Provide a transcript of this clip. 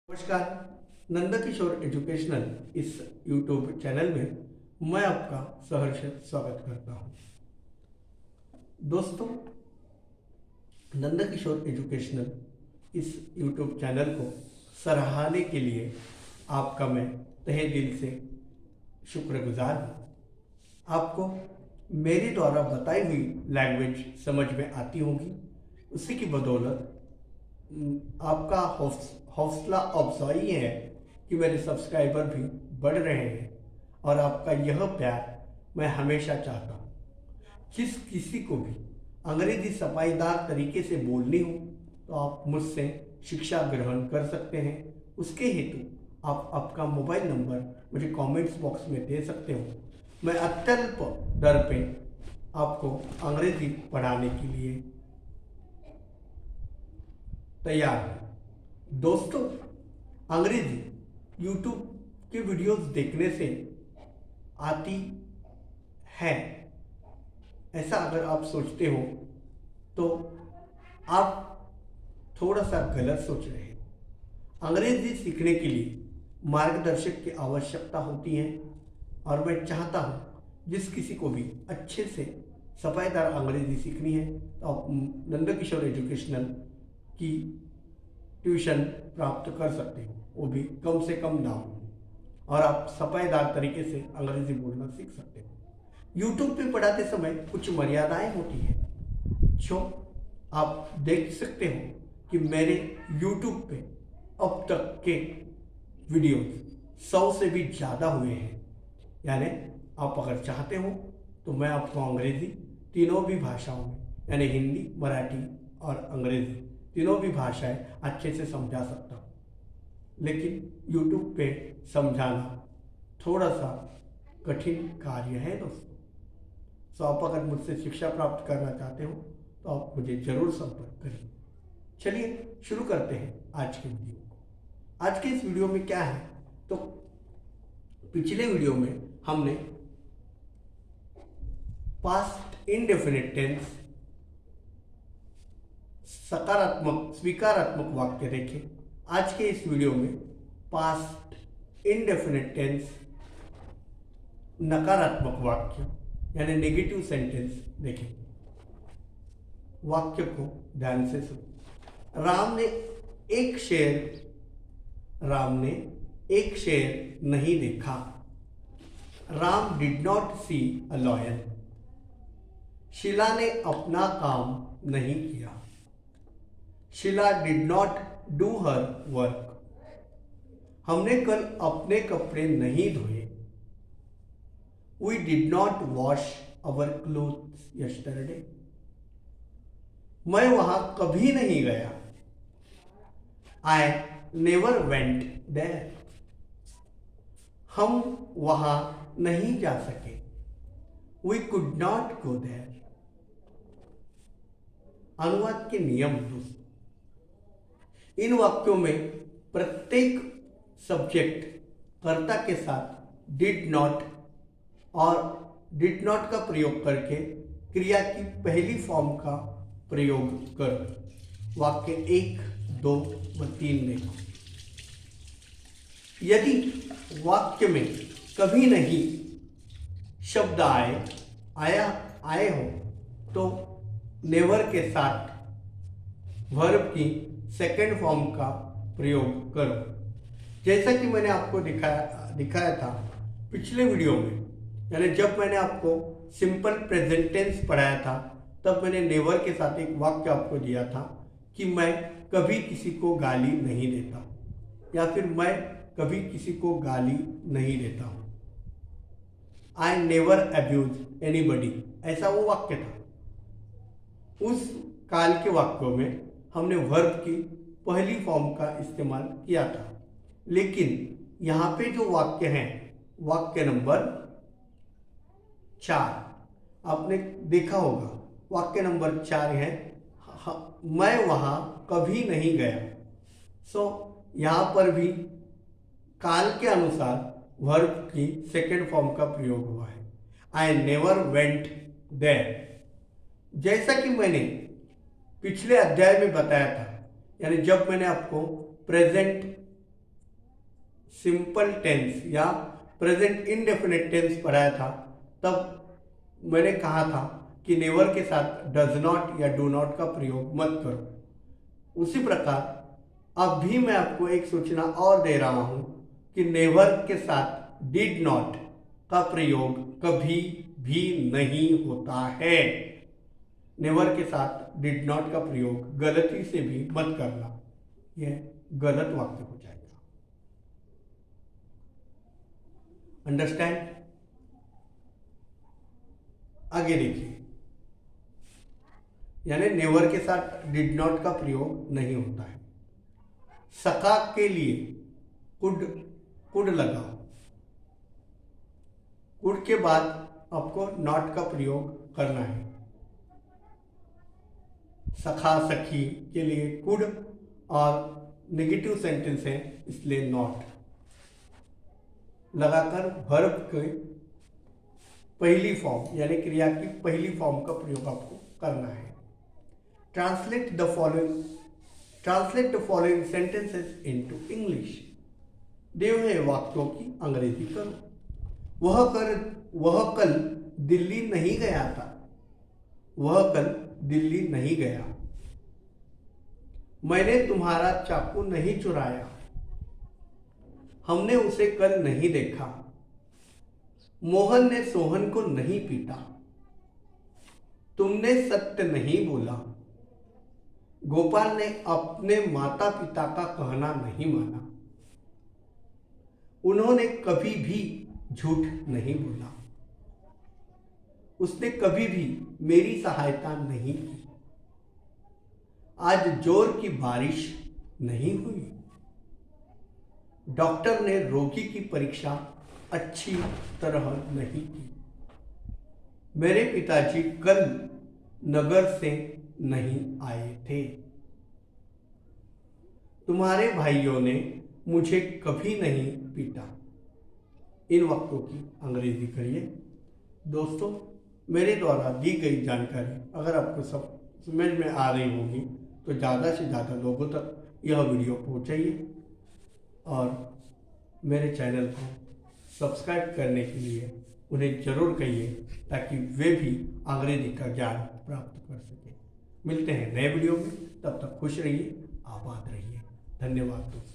नमस्कार। नंदकिशोर एजुकेशनल इस YouTube channel में मैं आपका सहर्ष स्वागत करता हूं। दोस्तों, नंदकिशोर एजुकेशनल इस यूट्यूब चैनल को सराहने के लिए आपका मैं तहे दिल से शुक्रगुजार हूं। आपको मेरे द्वारा बताई हुई लैंग्वेज समझ में आती होगी, उसी की बदौलत आपका हौसला अफजाई है कि मेरे सब्सक्राइबर भी बढ़ रहे हैं और आपका यह प्यार मैं हमेशा चाहता हूँ। जिस किसी को भी अंग्रेजी सफाईदार तरीके से बोलनी हो तो आप मुझसे शिक्षा ग्रहण कर सकते हैं। उसके हेतु आप आपका मोबाइल नंबर मुझे कमेंट्स बॉक्स में दे सकते हो। मैं अत्यल्प दर पे आपको अंग्रेजी पढ़ाने के लिए तैयार हूँ। दोस्तों, अंग्रेजी यूट्यूब के वीडियोस देखने से आती है, ऐसा अगर आप सोचते हो तो आप थोड़ा सा गलत सोच रहे हैं। अंग्रेजी सीखने के लिए मार्गदर्शक की आवश्यकता होती है और मैं चाहता हूँ जिस किसी को भी अच्छे से सफाईदार अंग्रेजी सीखनी है तो आप नंदकिशोर एजुकेशनल की ट्यूशन प्राप्त कर सकते हो, वो भी कम से कम दाम में, और आप सफाईदार तरीके से अंग्रेजी बोलना सीख सकते हो। यूट्यूब पे पढ़ाते समय कुछ मर्यादाएं होती है जो आप देख सकते हो कि मेरे यूट्यूब पे अब तक के वीडियो 100 से भी ज़्यादा हुए हैं। यानी आप अगर चाहते हो तो मैं आपको अंग्रेजी तीनों भी भाषाओं में, यानी हिंदी, मराठी और अंग्रेजी तीनों भी भाषाएं अच्छे से समझा सकता हूँ। लेकिन YouTube पे समझाना थोड़ा सा कठिन कार्य है दोस्तों। तो आप अगर मुझसे शिक्षा प्राप्त करना चाहते हो तो आप मुझे जरूर संपर्क करिए। चलिए शुरू करते हैं आज के वीडियो को। आज के इस वीडियो में क्या है, तो पिछले वीडियो में हमने पास्ट इंडेफिनिट टेंस, सकारात्मक स्वीकारात्मक वाक्य देखे। आज के इस वीडियो में पास्ट इंडेफिनिट टेंस, नकारात्मक वाक्य यानी नेगेटिव सेंटेंस देखें। वाक्य को ध्यान से सुनो। राम ने एक शेर नहीं देखा। Ram did not see a lion. Sheela ने अपना काम नहीं किया। Sheela did not do her work. हमने कल अपने कपड़े नहीं धोए। We did not wash our clothes yesterday. मैं वहां कभी नहीं गया। I never went there. हम वहां नहीं जा सके। We could not go there. अनुवाद के नियम दोस्तों। इन वाक्यों में प्रत्येक सब्जेक्ट कर्ता के साथ डिड नॉट और डिड नॉट का प्रयोग करके क्रिया की पहली फॉर्म का प्रयोग करो। वाक्य 1, 2 व 3 देखो। यदि वाक्य में कभी नहीं शब्द आए हो तो नेवर के साथ वर्ब की सेकेंड फॉर्म का प्रयोग करो। जैसा कि मैंने आपको दिखाया था पिछले वीडियो में, यानी जब मैंने आपको सिंपल प्रेजेंट टेंस पढ़ाया था तब मैंने नेवर के साथ एक वाक्य आपको दिया था कि मैं कभी किसी को गाली नहीं देता, या फिर मैं कभी किसी को गाली नहीं देता हूं। आई नेवर अब्यूज एनीबडी, ऐसा वो वाक्य था। उस काल के वाक्यों में हमने वर्ब की पहली फॉर्म का इस्तेमाल किया था। लेकिन यहां पे जो वाक्य है, वाक्य नंबर 4, आपने देखा होगा वाक्य नंबर 4 है मैं वहां कभी नहीं गया। यहां पर भी काल के अनुसार वर्ब की सेकेंड फॉर्म का प्रयोग हुआ है। I never went there. जैसा कि मैंने पिछले अध्याय में बताया था, यानी जब मैंने आपको प्रेजेंट सिंपल टेंस या प्रेजेंट इंडेफिनिट टेंस पढ़ाया था, तब मैंने कहा था कि नेवर के साथ डज नॉट या डू नॉट का प्रयोग मत करो। उसी प्रकार अब भी मैं आपको एक सूचना और दे रहा हूं कि नेवर के साथ डिड नॉट का प्रयोग कभी भी नहीं होता है। नेवर के साथ डिड नॉट का प्रयोग गलती से भी मत करना, यह गलत वाक्य हो जाएगा। अंडरस्टैंड? आगे देखिए, यानी नेवर के साथ डिड नॉट का प्रयोग नहीं होता है। सका के लिए कुड लगाओ, कुड के बाद आपको नॉट का प्रयोग करना है। सखा सखी के लिए कुड और नेगेटिव सेंटेंस है इसलिए नॉट लगाकर वर्ब के पहली फॉर्म यानी क्रिया की पहली फॉर्म का प्रयोग आपको करना है। Translate the following sentences into English. दिए हुए वाक्यों की अंग्रेजी करो। वह कल दिल्ली नहीं गया था। वह कल दिल्ली नहीं गया। मैंने तुम्हारा चाकू नहीं चुराया। हमने उसे कल नहीं देखा। मोहन ने सोहन को नहीं पीटा। तुमने सत्य नहीं बोला। गोपाल ने अपने माता पिता का कहना नहीं माना। उन्होंने कभी भी झूठ नहीं बोला। उसने कभी भी मेरी सहायता नहीं की। आज जोर की बारिश नहीं हुई। डॉक्टर ने रोगी की परीक्षा अच्छी तरह नहीं की। मेरे पिताजी कल नगर से नहीं आए थे। तुम्हारे भाइयों ने मुझे कभी नहीं पीटा। इन वाक्यों की अंग्रेजी करिए। दोस्तों, मेरे द्वारा दी गई जानकारी अगर आपको समझ में आ रही होगी तो ज़्यादा से ज़्यादा लोगों तक यह वीडियो पहुँचाइए और मेरे चैनल को सब्सक्राइब करने के लिए उन्हें ज़रूर कहिए ताकि वे भी अंग्रेजी का ज्ञान प्राप्त कर सकें। मिलते हैं नए वीडियो में, तब तक खुश रहिए, आबाद रहिए। धन्यवाद दोस्तों।